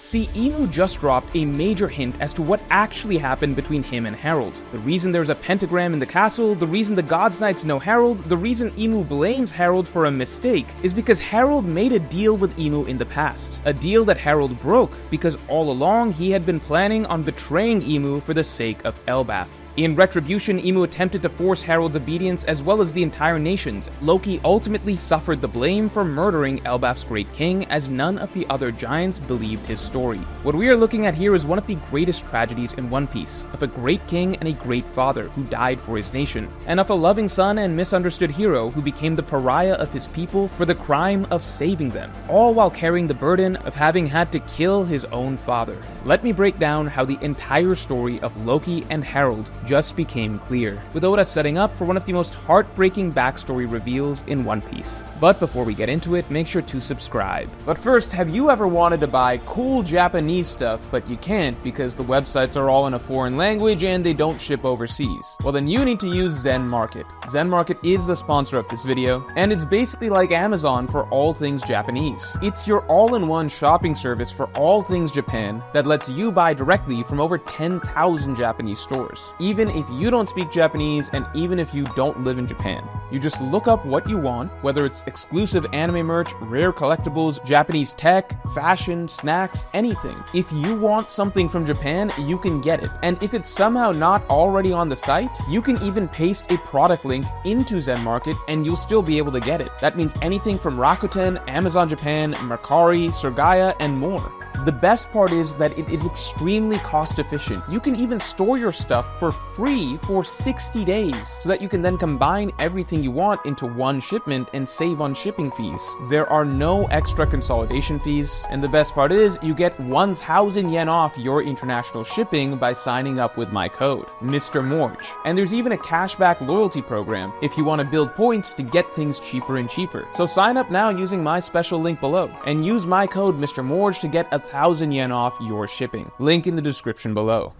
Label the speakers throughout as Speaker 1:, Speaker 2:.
Speaker 1: See, Imu just dropped a major hint as to what actually happened between him and Harald. The reason there's a pentagram in the castle, the reason the God's Knights know Harald, the reason Imu blames Harald for a mistake is because Harald made a deal with Imu in the past. A deal that Harald broke because all along he had been planning on betraying Imu for the sake of Elbaf. In retribution, Imu attempted to force Harald's obedience as well as the entire nation's. Loki ultimately suffered the blame for murdering Elbaf's great king, as none of the other giants believed his story. What we are looking at here is one of the greatest tragedies in One Piece, of a great king and a great father who died for his nation, and of a loving son and misunderstood hero who became the pariah of his people for the crime of saving them, all while carrying the burden of having had to kill his own father. Let me break down how the entire story of Loki and Harald just became clear, with Oda setting up for one of the most heartbreaking backstory reveals in One Piece. But before we get into it, make sure to subscribe. But first, have you ever wanted to buy cool Japanese stuff, but you can't because the websites are all in a foreign language and they don't ship overseas? Well, then you need to use Zen Market. Zen Market is the sponsor of this video, and it's basically like Amazon for all things Japanese. It's your all-in-one shopping service for all things Japan that lets you buy directly from over 10,000 Japanese stores. Even if you don't speak Japanese and even if you don't live in Japan. You just look up what you want, whether it's exclusive anime merch, rare collectibles, Japanese tech, fashion, snacks, anything. If you want something from Japan, you can get it. And if it's somehow not already on the site, you can even paste a product link into Zen Market and you'll still be able to get it. That means anything from Rakuten, Amazon Japan, Mercari, Surgaya, and more. The best part is that it is extremely cost efficient. You can even store your stuff for free for 60 days so that you can then combine everything you want into one shipment and save on shipping fees. There are no extra consolidation fees, and the best part is you get 1,000 yen off your international shipping by signing up with my code, Mr. Morge. And there's even a cashback loyalty program if you want to build points to get things cheaper and cheaper. So sign up now using my special link below and use my code Mr. Morge to get 1,000 yen off your shipping. Link in the description below.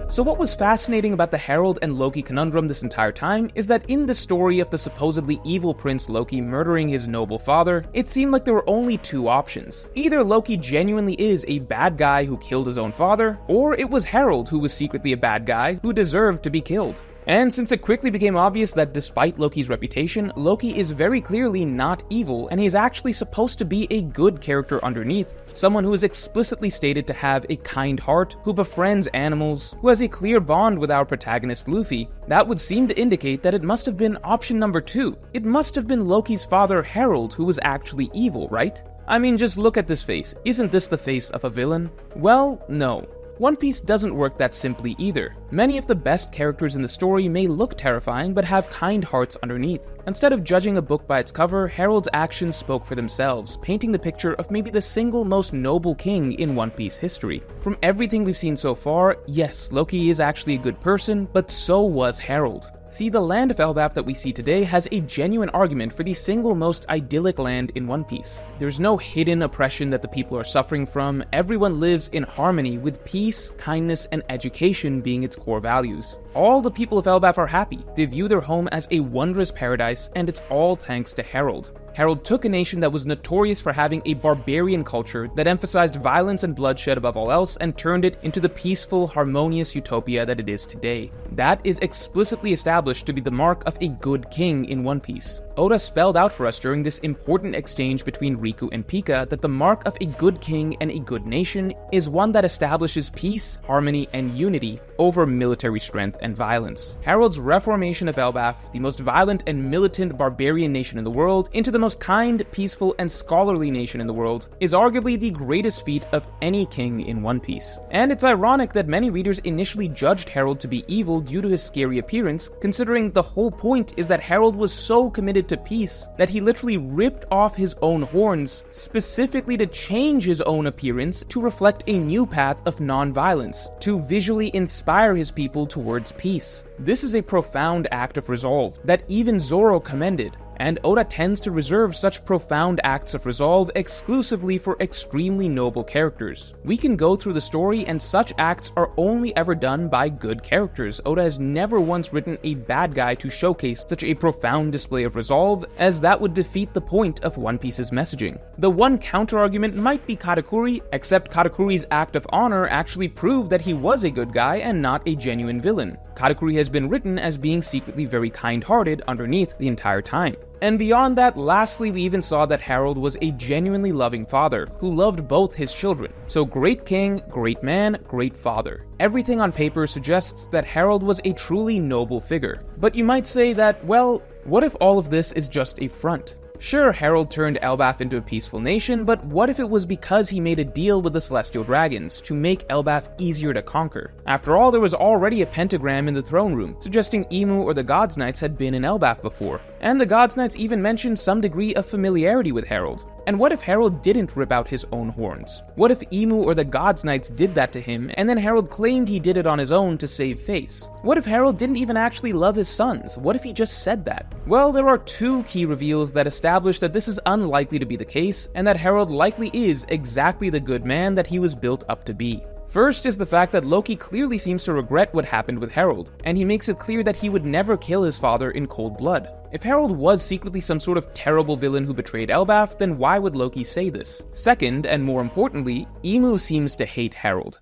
Speaker 1: So what was fascinating about the Harald and Loki conundrum this entire time is that in the story of the supposedly evil prince Loki murdering his noble father, it seemed like there were only two options. Either Loki genuinely is a bad guy who killed his own father, or it was Harald who was secretly a bad guy who deserved to be killed. And since it quickly became obvious that despite Loki's reputation, Loki is very clearly not evil, and he is actually supposed to be a good character underneath, someone who is explicitly stated to have a kind heart, who befriends animals, who has a clear bond with our protagonist Luffy, that would seem to indicate that it must have been option number 2. It must have been Loki's father Harald who was actually evil, right? I mean, just look at this face. Isn't this the face of a villain? Well, no. One Piece doesn't work that simply either. Many of the best characters in the story may look terrifying but have kind hearts underneath. Instead of judging a book by its cover, Harald's actions spoke for themselves, painting the picture of maybe the single most noble king in One Piece history. From everything we've seen so far, yes, Loki is actually a good person, but so was Harald. See, the land of Elbaf that we see today has a genuine argument for the single most idyllic land in One Piece. There's no hidden oppression that the people are suffering from. Everyone lives in harmony, with peace, kindness, and education being its core values. All the people of Elbaf are happy. They view their home as a wondrous paradise, and it's all thanks to Harald. Harald took a nation that was notorious for having a barbarian culture that emphasized violence and bloodshed above all else and turned it into the peaceful, harmonious utopia that it is today. That is explicitly established to be the mark of a good king in One Piece. Oda spelled out for us during this important exchange between Riku and Pika that the mark of a good king and a good nation is one that establishes peace, harmony, and unity over military strength and violence. Harald's reformation of Elbaf, the most violent and militant barbarian nation in the world, into the most kind, peaceful, and scholarly nation in the world, is arguably the greatest feat of any king in One Piece. And it's ironic that many readers initially judged Harald to be evil due to his scary appearance, considering the whole point is that Harald was so committed to peace that he literally ripped off his own horns specifically to change his own appearance to reflect a new path of non-violence, to visually inspire his people towards peace. This is a profound act of resolve that even Zoro commended. and Oda tends to reserve such profound acts of resolve exclusively for extremely noble characters. We can go through the story and such acts are only ever done by good characters. Oda has never once written a bad guy to showcase such a profound display of resolve, as that would defeat the point of One Piece's messaging. The one counter-argument might be Katakuri, except Katakuri's act of honor actually proved that he was a good guy and not a genuine villain. Katakuri has been written as being secretly very kind-hearted underneath the entire time. And beyond that, lastly, we even saw that Harald was a genuinely loving father who loved both his children. So great king, great man, great father. Everything on paper suggests that Harald was a truly noble figure. But you might say that, well, what if all of this is just a front? Sure, Harald turned Elbaf into a peaceful nation, but what if it was because he made a deal with the Celestial Dragons to make Elbaf easier to conquer? After all, there was already a pentagram in the throne room, suggesting Imu or the Gods Knights had been in Elbaf before. And the Gods Knights even mentioned some degree of familiarity with Harald. And what if Harald didn't rip out his own horns? What if Imu or the Gods Knights did that to him, and then Harald claimed he did it on his own to save face? What if Harald didn't even actually love his sons? What if he just said that? Well, there are two key reveals that establish that this is unlikely to be the case, and that Harald likely is exactly the good man that he was built up to be. First is the fact that Loki clearly seems to regret what happened with Harald, and he makes it clear that he would never kill his father in cold blood. If Harald was secretly some sort of terrible villain who betrayed Elbaf, then why would Loki say this? Second, and more importantly, Imu seems to hate Harald.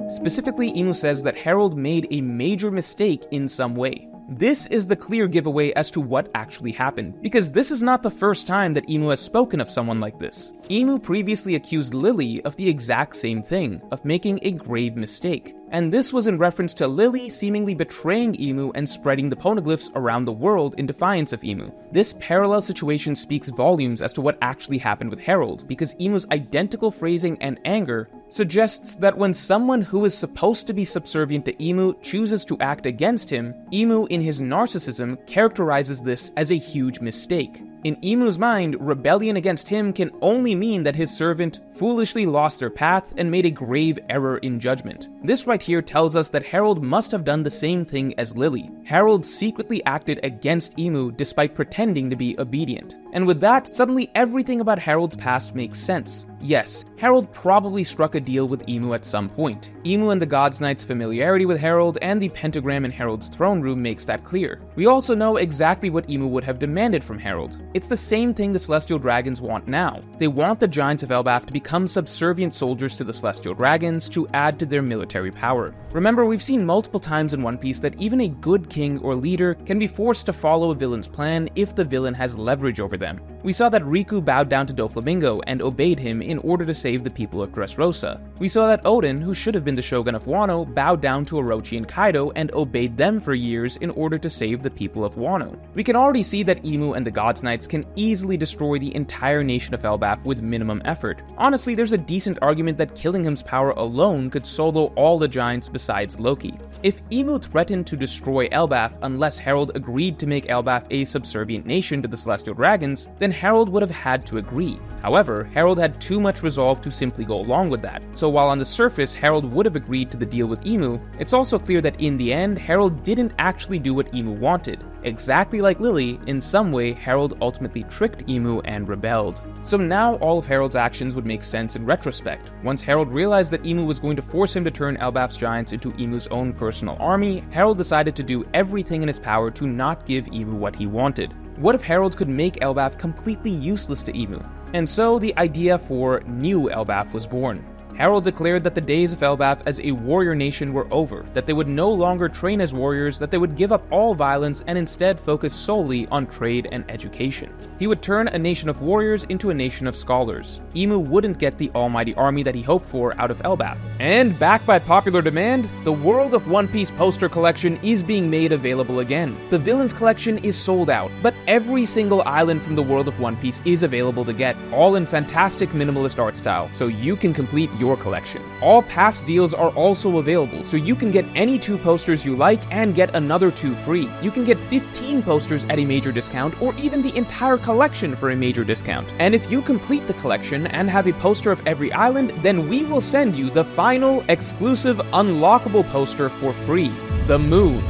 Speaker 1: Specifically, Imu says that Harald made a major mistake in some way. This is the clear giveaway as to what actually happened, because this is not the first time that Imu has spoken of someone like this. Imu previously accused Lily of the exact same thing, of making a grave mistake. And this was in reference to Lily seemingly betraying Imu and spreading the poneglyphs around the world in defiance of Imu. This parallel situation speaks volumes as to what actually happened with Harald, because Imu's identical phrasing and anger suggests that when someone who is supposed to be subservient to Imu chooses to act against him, Imu in his narcissism characterizes this as a huge mistake. In Imu's mind, rebellion against him can only mean that his servant foolishly lost their path and made a grave error in judgment. This right here tells us that Harald must have done the same thing as Lily. Harald secretly acted against Imu despite pretending to be obedient. And with that, suddenly everything about Harald's past makes sense. Yes, Harald probably struck a deal with Imu at some point. Imu and the Gods Knight's familiarity with Harald and the pentagram in Harald's throne room makes that clear. We also know exactly what Imu would have demanded from Harald. It's the same thing the Celestial Dragons want now. They want the Giants of Elbaf to become subservient soldiers to the Celestial Dragons to add to their military power. Remember, we've seen multiple times in One Piece that even a good king or leader can be forced to follow a villain's plan if the villain has leverage over them. We saw that Riku bowed down to Doflamingo and obeyed him in order to save the people of Dressrosa. We saw that Odin, who should have been the shogun of Wano, bowed down to Orochi and Kaido and obeyed them for years in order to save the people of Wano. We can already see that Imu and the Gods Knights can easily destroy the entire nation of Elbaf with minimum effort. Honestly, there's a decent argument that Killingham's power alone could solo all the giants besides Loki. If Imu threatened to destroy Elbaf unless Harald agreed to make Elbaf a subservient nation to the Celestial Dragons, then Harald would have had to agree. However, Harald had too much resolve to simply go along with that. So while on the surface Harald would have agreed to the deal with Imu, it's also clear that in the end, Harald didn't actually do what Imu wanted. Exactly like Lily, in some way Harald ultimately tricked Imu and rebelled. So now all of Harald's actions would make sense in retrospect. Once Harald realized that Imu was going to force him to turn Elbaf's giants into Imu's own personal army, Harald decided to do everything in his power to not give Imu what he wanted. What if Harald could make Elbaf completely useless to Imu? And so the idea for New Elbaf was born. Harald declared that the days of Elbaf as a warrior nation were over, that they would no longer train as warriors, that they would give up all violence and instead focus solely on trade and education. He would turn a nation of warriors into a nation of scholars. Imu wouldn't get the almighty army that he hoped for out of Elbaf. And backed by popular demand, the World of One Piece poster collection is being made available again. The Villains collection is sold out, but every single island from the World of One Piece is available to get, all in fantastic minimalist art style, so you can complete your collection. All past deals are also available, so you can get any 2 posters you like and get another 2 free. You can get 15 posters at a major discount, or even the entire collection for a major discount. And if you complete the collection and have a poster of every island, then we will send you the final, exclusive, unlockable poster for free: the Moon.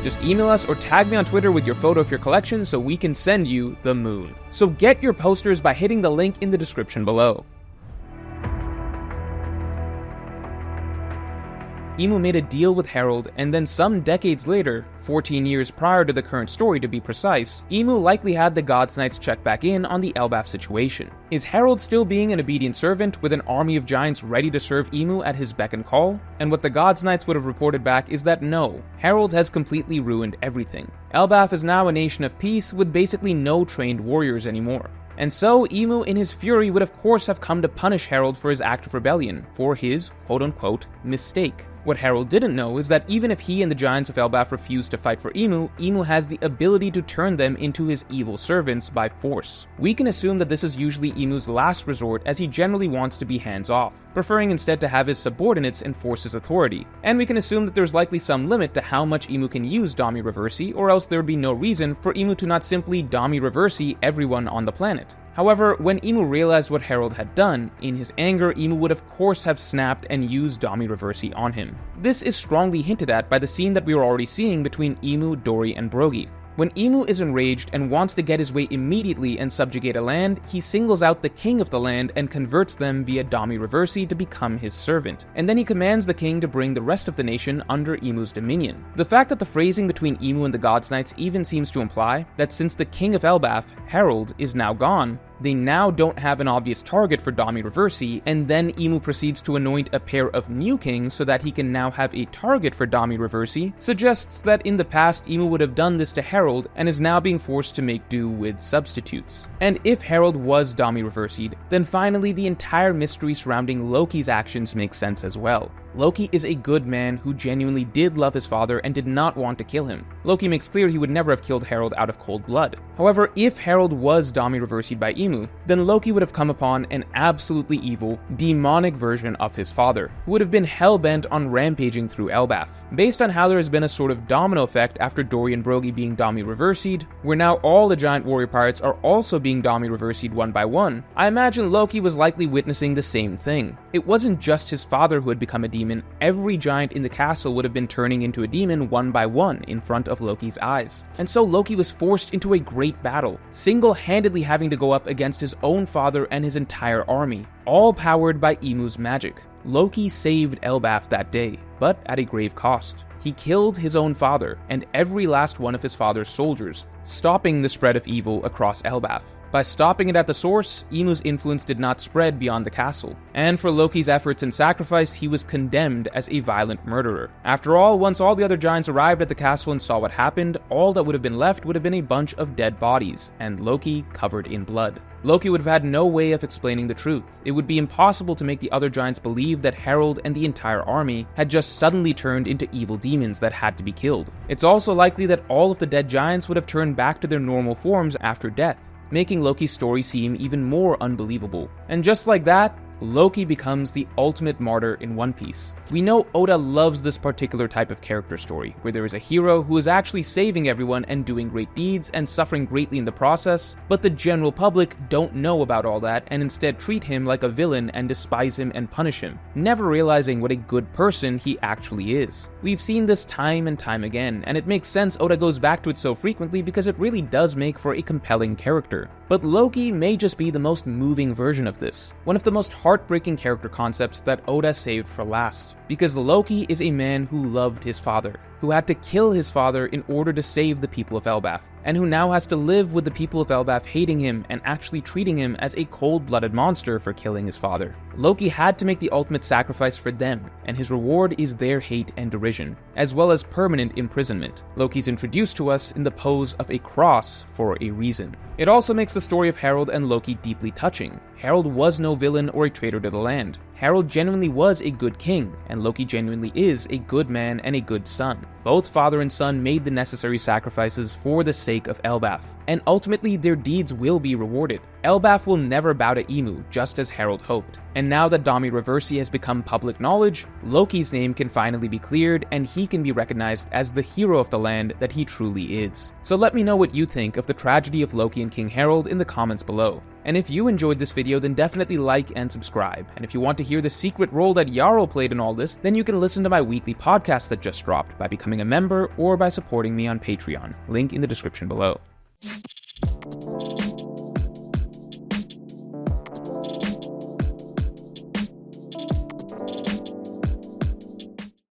Speaker 1: Just email us or tag me on Twitter with your photo of your collection so we can send you the moon. So get your posters by hitting the link in the description below. Imu made a deal with Harald, and then some decades later, 14 years prior to the current story to be precise, Imu likely had the Gods Knights check back in on the Elbaf situation. Is Harald still being an obedient servant with an army of giants ready to serve Imu at his beck and call? And what the Gods Knights would have reported back is that no, Harald has completely ruined everything. Elbaf is now a nation of peace with basically no trained warriors anymore. And so, Imu in his fury would of course have come to punish Harald for his act of rebellion, for his quote-unquote mistake. What Harald didn't know is that even if he and the giants of Elbaf refuse to fight for Imu, Imu has the ability to turn them into his evil servants by force. We can assume that this is usually Imu's last resort, as he generally wants to be hands-off, preferring instead to have his subordinates enforce his authority. And we can assume that there's likely some limit to how much Imu can use Domi Reversi, or else there would be no reason for Imu to not simply Domi Reversi everyone on the planet. However, when Imu realized what Harald had done, in his anger, Imu would of course have snapped and used Domi Reversi on him. This is strongly hinted at by the scene that we were already seeing between Imu, Dori, and Brogi. When Imu is enraged and wants to get his way immediately and subjugate a land, he singles out the king of the land and converts them via Domi Reversi to become his servant, and then he commands the king to bring the rest of the nation under Imu's dominion. The fact that the phrasing between Imu and the Gods Knights even seems to imply that since the king of Elbaf, Harald, is now gone, they now don't have an obvious target for Domi Reversi, and then Imu proceeds to anoint a pair of new kings so that he can now have a target for Domi Reversi, suggests that in the past Imu would have done this to Harald and is now being forced to make do with substitutes. And if Harald was Domi Reversi'd, then finally the entire mystery surrounding Loki's actions makes sense as well. Loki is a good man who genuinely did love his father and did not want to kill him. Loki makes clear he would never have killed Harald out of cold blood. However, if Harald was Domi Reversi'd by Imu, then Loki would have come upon an absolutely evil, demonic version of his father, who would have been hell-bent on rampaging through Elbaf. Based on how there has been a sort of domino effect after Dori and Brogi being Domi Reversi'd, where now all the giant warrior pirates are also being Domi Reversi'd one by one, I imagine Loki was likely witnessing the same thing. It wasn't just his father who had become a demon, every giant in the castle would have been turning into a demon one by one in front of Loki's eyes. And so Loki was forced into a great battle, single-handedly having to go up against his own father and his entire army, all powered by Imu's magic. Loki saved Elbaf that day, but at a grave cost. He killed his own father and every last one of his father's soldiers, stopping the spread of evil across Elbaf. By stopping it at the source, Imu's influence did not spread beyond the castle, and for Loki's efforts and sacrifice, he was condemned as a violent murderer. After all, once all the other giants arrived at the castle and saw what happened, all that would have been left would have been a bunch of dead bodies, and Loki covered in blood. Loki would have had no way of explaining the truth. It would be impossible to make the other giants believe that Harald and the entire army had just suddenly turned into evil demons that had to be killed. It's also likely that all of the dead giants would have turned back to their normal forms after death, making Loki's story seem even more unbelievable. And just like that, Loki becomes the ultimate martyr in One Piece. We know Oda loves this particular type of character story, where there is a hero who is actually saving everyone and doing great deeds and suffering greatly in the process, but the general public don't know about all that and instead treat him like a villain and despise him and punish him, never realizing what a good person he actually is. We've seen this time and time again, and it makes sense Oda goes back to it so frequently because it really does make for a compelling character. But Loki may just be the most moving version of this, one of the most heartbreaking character concepts that Oda saved for last. Because Loki is a man who loved his father, who had to kill his father in order to save the people of Elbaf, and who now has to live with the people of Elbaf hating him and actually treating him as a cold-blooded monster for killing his father. Loki had to make the ultimate sacrifice for them, and his reward is their hate and derision, as well as permanent imprisonment. Loki's introduced to us in the pose of a cross for a reason. It also makes the story of Harald and Loki deeply touching. Harald was no villain or a traitor to the land. Harald genuinely was a good king, and Loki genuinely is a good man and a good son. Both father and son made the necessary sacrifices for the sake of Elbaf, and ultimately their deeds will be rewarded. Elbaf will never bow to Imu, just as Harald hoped. And now that Domi Reversi has become public knowledge, Loki's name can finally be cleared, and he can be recognized as the hero of the land that he truly is. So let me know what you think of the tragedy of Loki and King Harald in the comments below. And if you enjoyed this video, then definitely like and subscribe. And if you want to hear the secret role that Jarl played in all this, then you can listen to my weekly podcast that just dropped by becoming a member or by supporting me on Patreon. Link in the description below.